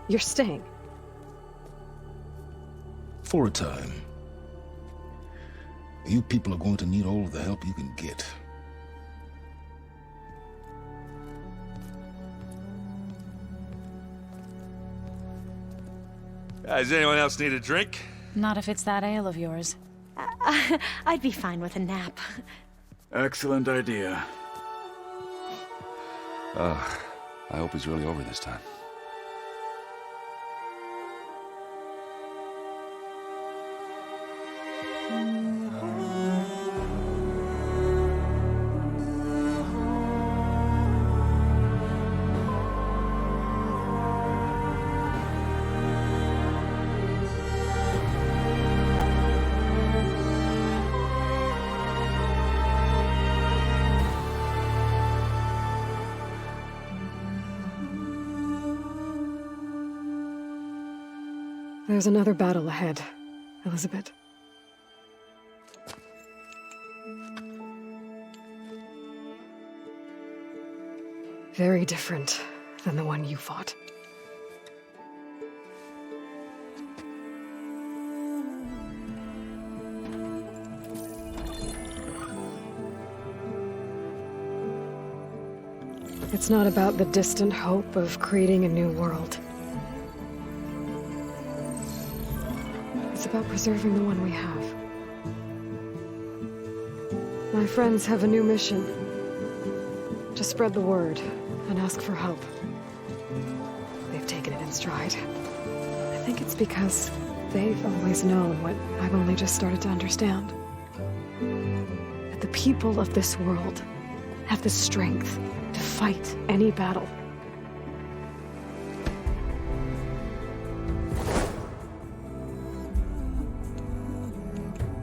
You're staying. For a time. You people are going to need all of the help you can get. Does anyone else need a drink? Not if it's that ale of yours. I'd be fine with a nap. Excellent idea. I hope it's really over this time. There's another battle ahead, Elizabeth. Very different than the one you fought. It's not about the distant hope of creating a new world. It's It's about preserving the one we have. My friends have a new mission. To spread the word and ask for help. They've taken it in stride. I think it's because they've always known what I've only just started to understand. That the people of this world have the strength to fight any battle.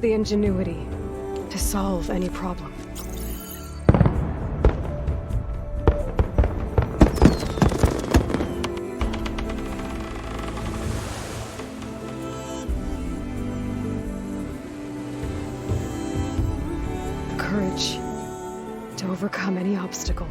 The ingenuity to solve any problem. The courage to overcome any obstacle.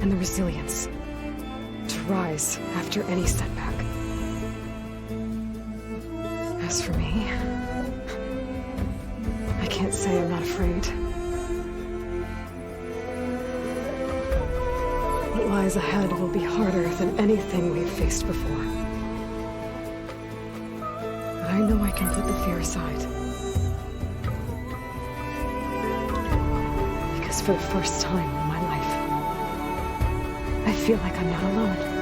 And the resilience to rise after any setback. As for me, I can't say I'm not afraid. What lies ahead will be harder than anything we've faced before. But I know I can put the fear aside. Because for the first time in my life, I feel like I'm not alone.